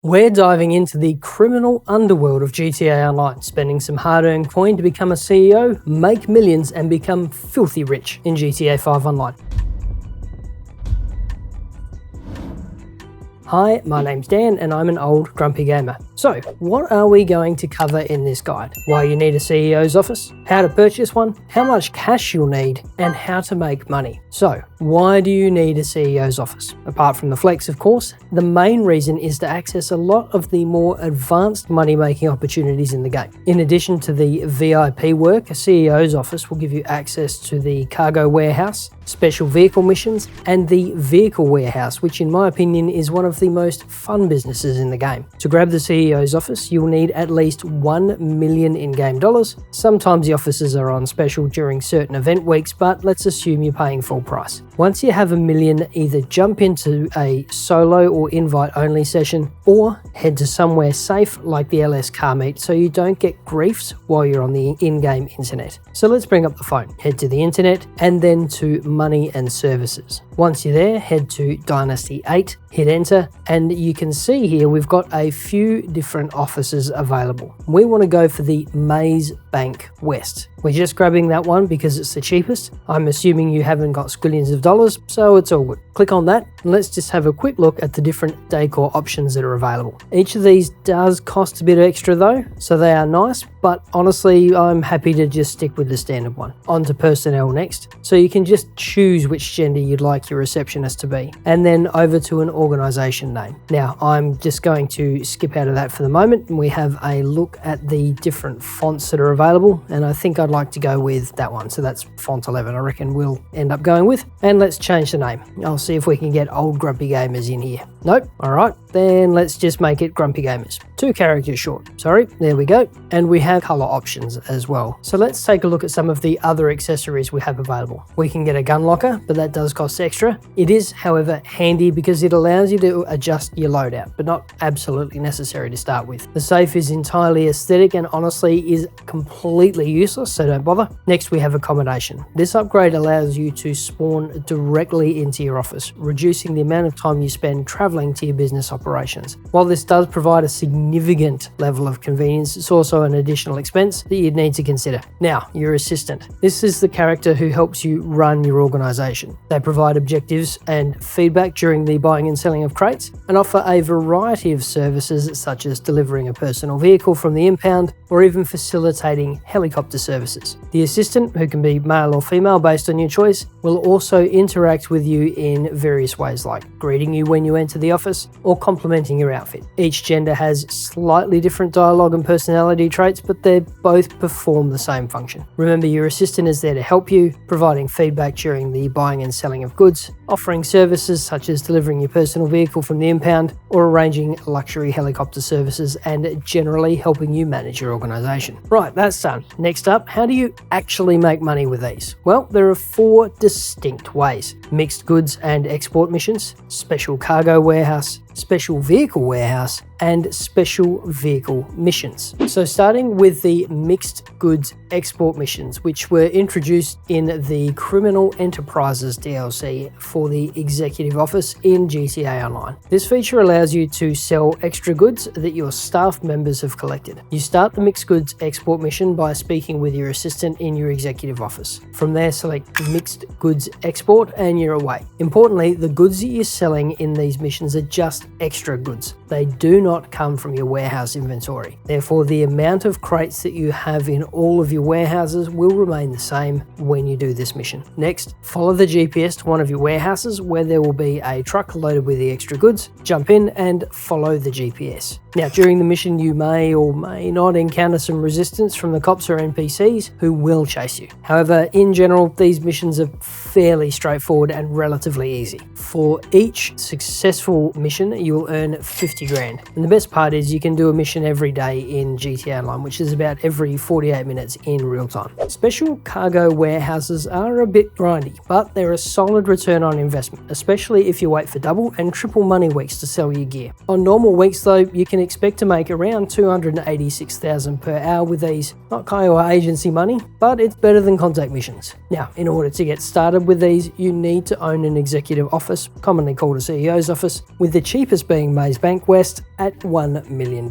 We're diving into the criminal underworld of GTA Online, spending some hard-earned coin to become a CEO, make millions, and become filthy rich in GTA 5 Online. Hi, my name's Dan and I'm an old grumpy gamer. So, what are we going to cover in this guide? Why you need a CEO's office, how to purchase one, how much cash you'll need, and how to make money. So, why do you need a CEO's office? Apart from the flex, of course, the main reason is to access a lot of the more advanced money-making opportunities in the game. In addition to the VIP work, a CEO's office will give you access to the cargo warehouse, special vehicle missions, and the vehicle warehouse, which in my opinion is one of the most fun businesses in the game. To grab the CEO's office, you'll need at least 1 million in-game dollars. Sometimes the offices are on special during certain event weeks, but let's assume you're paying full price. Once you have 1 million, either jump into a solo or invite-only session, or head to somewhere safe like the LS car meet so you don't get griefs while you're on the in-game internet. So let's bring up the phone, head to the internet, and then to money and services. Once you're there, head to Dynasty 8, hit enter, and you can see here we've got a few different offices available. We want to go for the Maze Bank West. We're just grabbing that one because it's the cheapest. I'm assuming you haven't got squillions of dollars, so it's all good. Click on that and let's just have a quick look at the different decor options that are available. Each of these does cost a bit extra though, so they are nice, but honestly I'm happy to just stick with the standard one. On to personnel next. So you can just choose which gender you'd like your receptionist to be, and then over to an organization name. Now I'm just going to skip out of that for the moment and we have a look at the different fonts that are available, and I think I'd like to go with that one. So that's font 11 I reckon we'll end up going with, and let's change the name. I'll see if we can get old grumpy gamers in here. Nope. All right, then let's just make it grumpy gamers. 2 characters short. Sorry, there we go. And we have color options as well. So let's take a look at some of the other accessories we have available. We can get a gun locker, but that does cost extra. It is, however, handy because it allows you to adjust your loadout, but not absolutely necessary to start with. The safe is entirely aesthetic and honestly is completely useless, so don't bother. Next, we have accommodation. This upgrade allows you to spawn directly into your office, reducing the amount of time you spend traveling to your business operations. While this does provide a significant level of convenience, it's also an additional expense that you'd need to consider. Now, your assistant. This is the character who helps you run your organization. They provide objectives and feedback during the buying and selling of crates, and offer a variety of services such as delivering a personal vehicle from the impound or even facilitating helicopter services. The assistant, who can be male or female based on your choice, will also interact with you in various ways like greeting you when you enter the office or complimenting your outfit. Each gender has slightly different dialogue and personality traits, but they both perform the same function. Remember, your assistant is there to help you, providing feedback during the buying and selling of goods, offering services such as delivering your personal vehicle from the impound or arranging luxury helicopter services, and generally helping you manage your organization. Right, that's done. Next up, how do you actually make money with these? Well, there are 4 distinct ways: mixed goods and export missions, special cargo warehouse, special vehicle warehouse, and special vehicle missions. So starting with the mixed goods export missions, which were introduced in the Criminal Enterprises DLC for the Executive Office in GTA Online. This feature allows you to sell extra goods that your staff members have collected. You start the mixed goods export mission by speaking with your assistant in your Executive Office. From there, select mixed goods export and you're away. Importantly, the goods that you're selling in these missions are just extra goods. They do not come from your warehouse inventory. Therefore, the amount of crates that you have in all of your warehouses will remain the same when you do this mission. Next, follow the GPS to one of your warehouses where there will be a truck loaded with the extra goods. Jump in and follow the GPS. Now, during the mission, you may or may not encounter some resistance from the cops or NPCs who will chase you. However, in general, these missions are fairly straightforward and relatively easy. For each successful mission, you'll earn 50 grand. And the best part is you can do a mission every day in GTA Online, which is about every 48 minutes in real time. Special cargo warehouses are a bit grindy, but they're a solid return on investment, especially if you wait for double and triple money weeks to sell your gear. On normal weeks though, you can can expect to make around $286,000 per hour with these. Not Kiowa agency money, but it's better than contact missions. Now, in order to get started with these, you need to own an executive office, commonly called a CEO's office, with the cheapest being Maze Bank West at $1 million.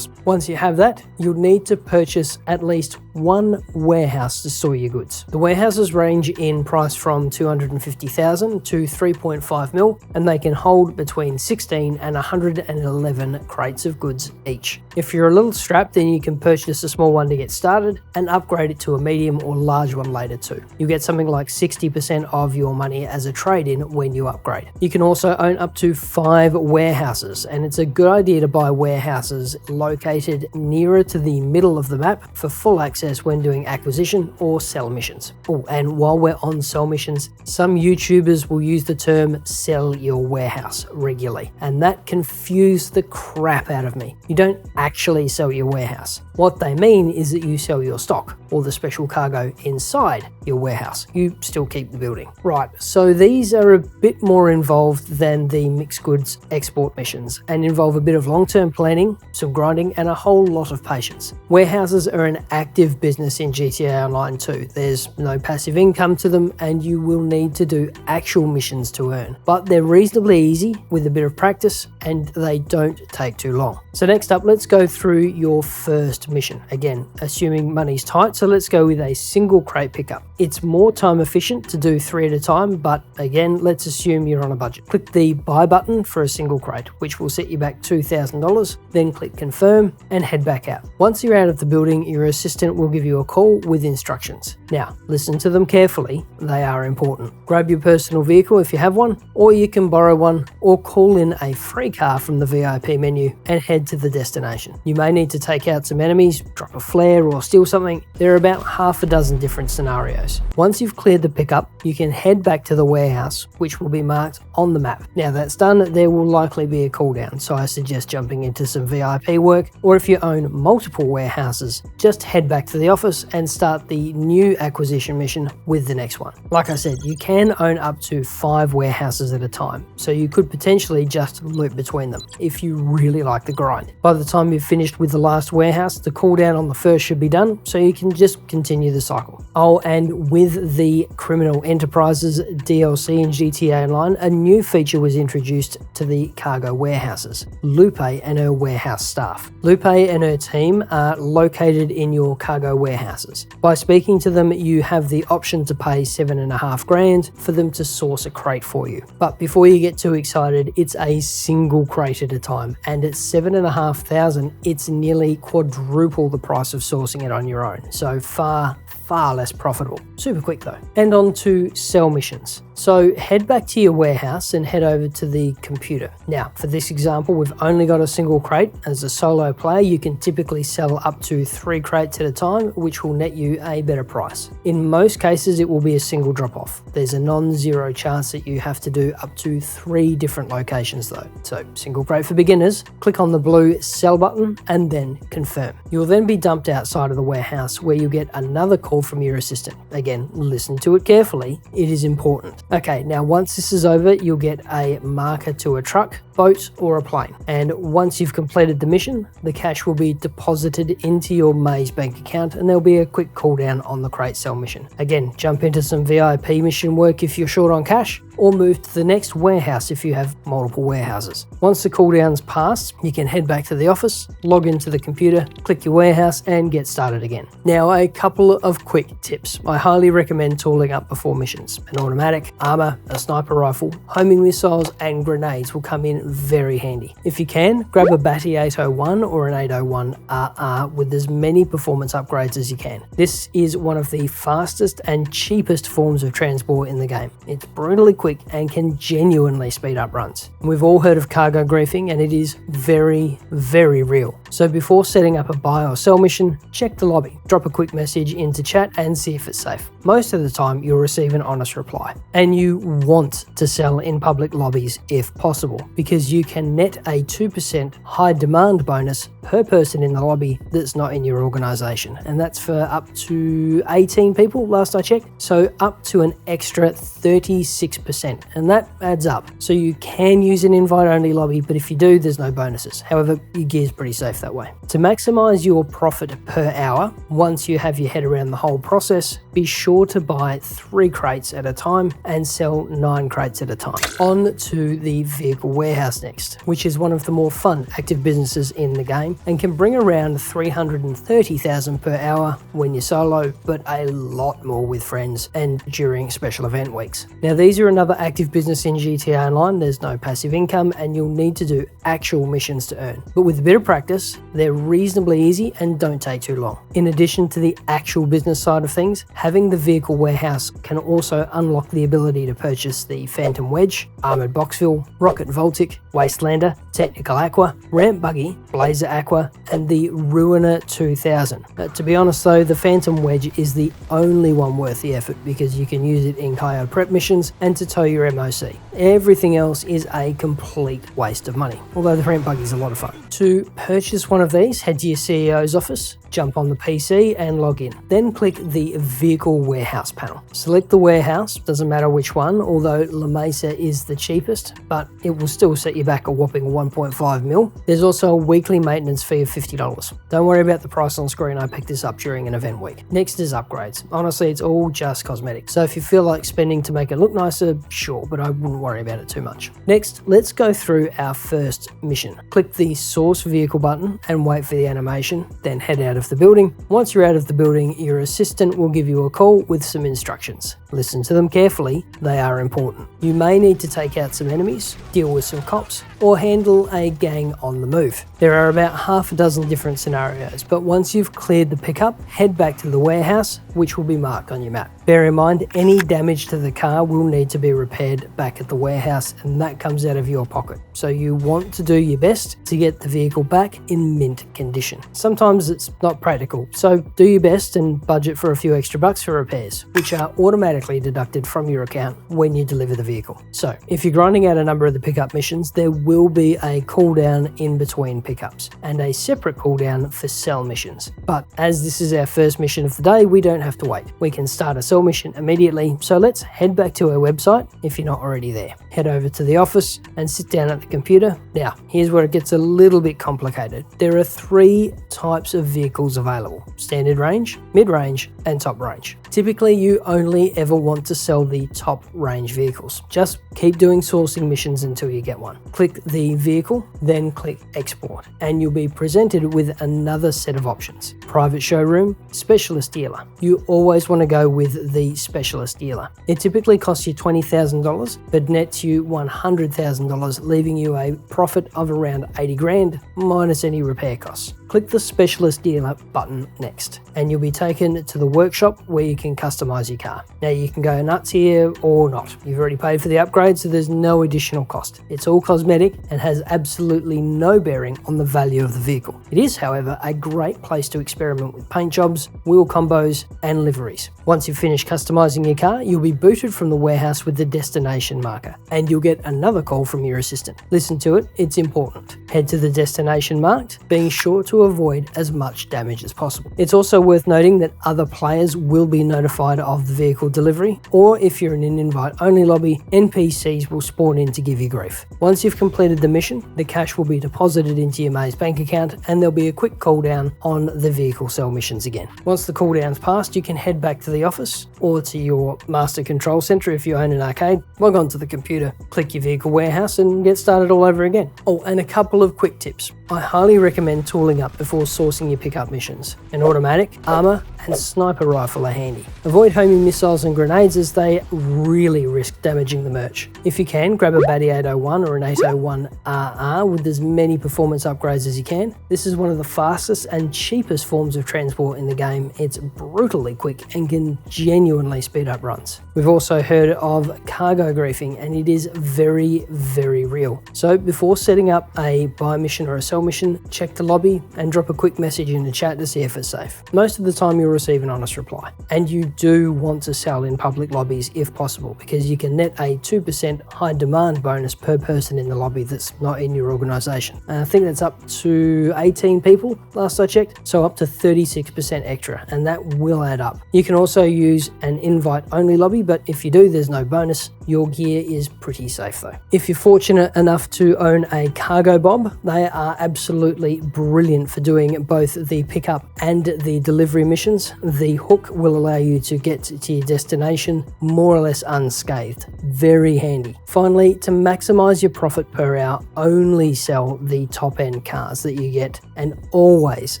Once you have that, you'll need to purchase at least one warehouse to store your goods. The warehouses range in price from $250,000 to $3.5 million, and they can hold between 16 and 111 crates of goods each. If you're a little strapped, then you can purchase a small one to get started and upgrade it to a medium or large one later too. You get something like 60% of your money as a trade-in when you upgrade. You can also own up to 5 warehouses, and it's a good idea to buy warehouses located nearer to the middle of the map for full access when doing acquisition or sell missions. Oh, and while we're on sell missions, some YouTubers will use the term sell your warehouse regularly, and that confused the crap out of me. You don't actually sell your warehouse. What they mean is that you sell your stock or the special cargo inside your warehouse. You still keep the building. Right, so these are a bit more involved than the mixed goods export missions and involve a bit of long-term planning, some grinding, and a whole lot of patience. Warehouses are an active business in GTA Online too. There's no passive income to them, and you will need to do actual missions to earn. But they're reasonably easy with a bit of practice, and they don't take too long. So next up, let's go through your first mission. Again, assuming money's tight, so let's go with a single crate pickup. It's more time efficient to do 3 at a time, but again, let's assume you're on a budget. Click the buy button for a single crate, which will set you back $2,000, then click confirm and head back out. Once you're out of the building, your assistant will give you a call with instructions. Now, listen to them carefully, they are important. Grab your personal vehicle if you have one, or you can borrow one, or call in a free car from the VIP menu and head to the destination. You may need to take out some enemies, drop a flare, or steal something. There are about half a dozen different scenarios. Once you've cleared the pickup, you can head back to the warehouse, which will be marked on the map. Now that's done, there will likely be a cooldown, so I suggest jumping into some VIP work, or if you own multiple warehouses, just head back to the office and start the new acquisition mission with the next one. Like I said, you can own up to 5 warehouses at a time, so you could potentially just loop between them if you really like the grind. By the time you've finished with the last warehouse, the cooldown on the first should be done, so you can just continue the cycle. Oh, and with the Criminal Enterprises DLC in GTA Online, a new feature was introduced to the cargo warehouses. Lupe and her warehouse staff. Lupe and her team are located in your cargo warehouses. By speaking to them, you have the option to pay $7.5 grand for them to source a crate for you. But before you get too excited, it's a single crate at a time, and at $7,500, it's nearly quadruple the price of sourcing it on your own. So far less profitable. Super quick though. And on to sell missions. So head back to your warehouse and head over to the computer. Now, for this example, we've only got a single crate. As a solo player, you can typically sell up to 3 crates at a time, which will net you a better price. In most cases, it will be a single drop-off. There's a non-zero chance that you have to do up to 3 different locations though. So single crate for beginners, click on the blue sell button and then confirm. You'll then be dumped outside of the warehouse where you'll get another call from your assistant. Again, listen to it carefully, it is important. Okay, now once this is over, you'll get a marker to a truck, boat, or a plane. And once you've completed the mission, the cash will be deposited into your Maze Bank account, and there'll be a quick cooldown on the crate sell mission. Again, jump into some VIP mission work if you're short on cash, or move to the next warehouse if you have multiple warehouses. Once the cooldown's passed, you can head back to the office, log into the computer, click your warehouse, and get started again. Now, a couple of quick tips. I highly recommend tooling up before missions. An automatic, armor, a sniper rifle, homing missiles, and grenades will come in very handy. If you can, grab a Batty 801 or an 801 RR with as many performance upgrades as you can. This is one of the fastest and cheapest forms of transport in the game. It's brutally quick and can genuinely speed up runs. We've all heard of cargo griefing, and it is very, very real. So before setting up a buy or sell mission, check the lobby, drop a quick message into chat and see if it's safe. Most of the time you'll receive an honest reply. And you want to sell in public lobbies if possible, because because you can net a 2% high demand bonus per person in the lobby that's not in your organization. And that's for up to 18 people last I checked. So up to an extra 36%. And that adds up. So you can use an invite only lobby, but if you do, there's no bonuses. However, your gear's pretty safe that way. To maximize your profit per hour, once you have your head around the whole process, be sure to buy 3 crates at a time and sell 9 crates at a time. On to the vehicle warehouse next, which is one of the more fun active businesses in the game and can bring around 330,000 per hour when you're solo, but a lot more with friends and during special event weeks. Now these are another active business in GTA Online. There's no passive income and you'll need to do actual missions to earn. But with a bit of practice, they're reasonably easy and don't take too long. In addition to the actual business side of things, having the vehicle warehouse can also unlock the ability to purchase the Phantom Wedge, Armored Boxville, Rocket Voltic, Wastelander, Technical Aqua, Ramp Buggy, Blazer Aqua, and the Ruiner 2000. To be honest though, the Phantom Wedge is the only one worth the effort because you can use it in coyote prep missions and to tow your MOC. Everything else is a complete waste of money, although the Ramp Buggy is a lot of fun. To purchase one of these, head to your CEO's office, jump on the PC and log in. Then click the Vehicle Warehouse panel. Select the warehouse, doesn't matter which one, although La Mesa is the cheapest, but it will still set you back a whopping 1.5 mil. There's also a weekly maintenance fee of $50. Don't worry about the price on screen, I picked this up during an event week. Next is upgrades. Honestly, it's all just cosmetic. So if you feel like spending to make it look nicer, sure, but I wouldn't worry about it too much. Next, let's go through our first mission. Click the Source Vehicle button and wait for the animation, then head out of the building. Once you're out of the building, your assistant will give you a call with some instructions. Listen to them carefully, they are important. You may need to take out some enemies, deal with some cops, or handle a gang on the move. There are about half a dozen different scenarios, but once you've cleared the pickup, head back to the warehouse, which will be marked on your map. Bear in mind, any damage to the car will need to be repaired back at the warehouse, and that comes out of your pocket. So you want to do your best to get the vehicle back in mint condition. Sometimes it's not practical, so do your best and budget for a few extra bucks for repairs, which are automatically deducted from your account when you deliver the vehicle. So if you're grinding out a number of the pickup missions, there will be a cooldown in between pickups and a separate cooldown for sell missions. But as this is our first mission of the day, we don't have to wait. We can start a sell mission immediately. So let's head back to our website if you're not already there. Head over to the office and sit down at the computer. Now, here's where it gets a little bit complicated. There are 3 types of vehicles available: standard range, mid-range, and top range. Typically, you only ever want to sell the top range vehicles. Just keep doing sourcing missions until you get one. Click the vehicle, then click export, and you'll be presented with another set of options: private showroom, specialist dealer. You always want to go with the specialist dealer. It typically costs you $20,000, but nets you $100,000, leaving you a profit of around 80 grand minus any repair costs. Click the specialist dealer button next, and you'll be taken to the workshop where you can customize your car. Now you can go nuts here or not. You've already paid for the upgrade, so there's no additional cost. It's all cosmetic and has absolutely no bearing on the value of the vehicle. It is, however, a great place to experiment with paint jobs, wheel combos, and liveries. Once you've finished customizing your car, you'll be booted from the warehouse with the destination marker, and you'll get another call from your assistant. Listen to it, it's important. Head to the destination marked, being sure to avoid as much damage as possible. It's also worth noting that other players will be notified of the vehicle delivery, or if you're in an invite-only lobby, NPCs will spawn in to give you grief. Once you've completed the mission, the cash will be deposited into your Maze bank account, and there'll be a quick cooldown on the vehicle sell missions again. Once the cooldown's passed, you can head back to the office or to your master control center if you own an arcade, log onto the computer, click your vehicle warehouse, and get started all over again. Oh, and a couple of quick tips. I highly recommend tooling up before sourcing your pickup missions. An automatic, armor, and sniper rifle are handy. Avoid homing missiles and grenades as they really risk damaging the merch. If you can, grab a Baddie 801 or an 801RR with as many performance upgrades as you can. This is one of the fastest and cheapest forms of transport in the game. It's brutally quick and can genuinely speed up runs. We've also heard of cargo griefing, and it is very, very real. So before setting up a buy mission or a sell mission, check the lobby, and drop a quick message in the chat to see if it's safe. Most of the time you'll receive an honest reply. And you do want to sell in public lobbies if possible, because you can net a 2% high demand bonus per person in the lobby that's not in your organization. And I think that's up to 18 people last I checked, so up to 36% extra, and that will add up. You can also use an invite only lobby, but if you do, there's no bonus. Your gear is pretty safe though. If you're fortunate enough to own a cargo bob, they are absolutely brilliant for doing both the pickup and the delivery missions. The hook will allow you to get to your destination more or less unscathed. Very handy. Finally, to maximize your profit per hour, only sell the top end cars that you get and always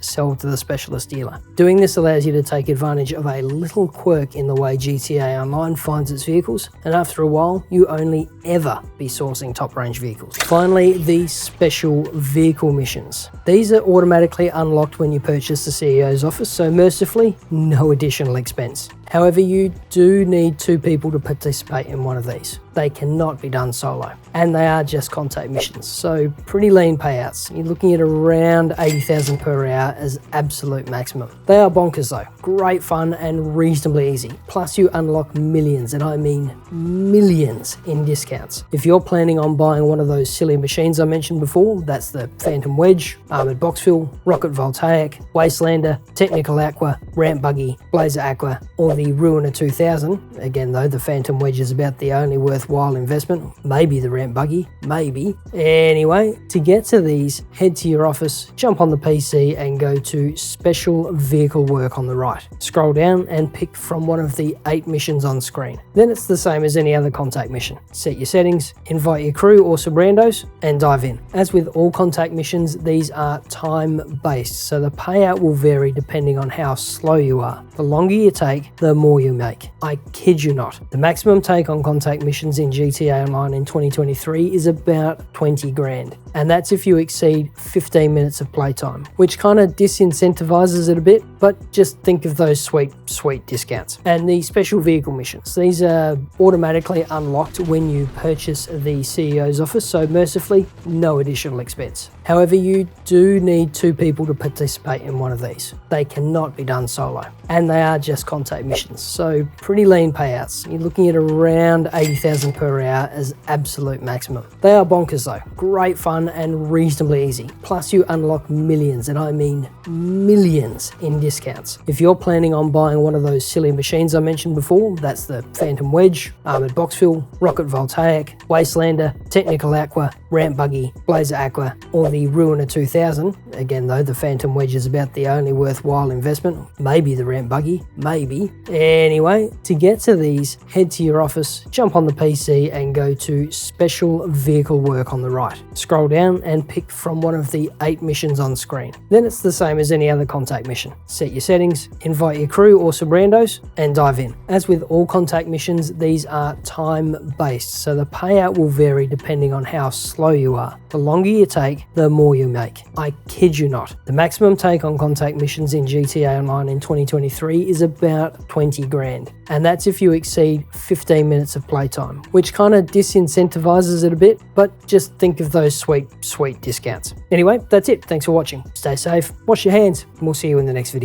sell to the specialist dealer. Doing this allows you to take advantage of a little quirk in the way GTA Online finds its vehicles, and after a while, you only ever be sourcing top range vehicles. Finally, the special vehicle missions. These are automatically unlocked when you purchase the CEO's office, so mercifully, no additional expense. However, you do need 2 people to participate in one of these. They cannot be done solo, and they are just contact missions, so pretty lean payouts. You're looking at around 80,000 per hour as absolute maximum. They are bonkers though, great fun and reasonably easy. Plus you unlock millions, and I mean millions, in discounts. If you're planning on buying one of those silly machines I mentioned before, that's the Phantom Wedge, Armoured Box Fill, Rocket Voltaic, Wastelander, Technical Aqua, Ramp Buggy, Blazer Aqua, or the Ruiner 2000. Again though, the Phantom Wedge is about the only worthwhile investment. Maybe the Ramp Buggy, maybe. Anyway, to get to these, head to your office, jump on the PC and go to Special Vehicle Work on the right. Scroll down and pick from one of the 8 missions on screen. Then it's the same as any other contact mission. Set your settings, invite your crew or some randos, and dive in. As with all contact missions, these are time-based, so the payout will vary depending on how slow you are. The longer you take, the more you make. I kid you not. The maximum take on contact missions in GTA Online in 2023 is about 20 grand. And that's if you exceed 15 minutes of playtime, which kind of disincentivizes it a bit, but just think of those sweet discounts. And the special vehicle missions, these are automatically unlocked when you purchase the CEO's office, so mercifully, no additional expense. However, you do need 2 people to participate in one of these. They cannot be done solo, and they are just contact missions, so pretty lean payouts. You're looking at around 80,000 per hour as absolute maximum. They are bonkers though, great fun and reasonably easy. Plus you unlock millions, and I mean millions, in discounts. If you're planning on buying one of those silly machines I mentioned before, that's the Phantom Wedge, Armoured Box Fill, Rocket Voltaic, Wastelander, Technical Aqua, Ramp Buggy, Blazer Aqua, or the Ruiner 2000. Again though, the Phantom Wedge is about the only worthwhile investment. Maybe the Ramp Buggy, maybe. Anyway, to get to these, head to your office, jump on the PC and go to Special Vehicle Work on the right. Scroll down and pick from one of the 8 missions on screen. Then it's the same as any other contact mission. Set your settings, invite your crew or some randos, and dive in. As with all contact missions, these are time-based, so the payout will vary depending on how slow you are. The longer you take, the more you make. I kid you not. The maximum take on contact missions in GTA Online in 2023 is about 20 grand. And that's if you exceed 15 minutes of playtime, which kind of disincentivizes it a bit, but just think of those sweet discounts. Anyway, that's it. Thanks for watching. Stay safe, wash your hands, and we'll see you in the next video.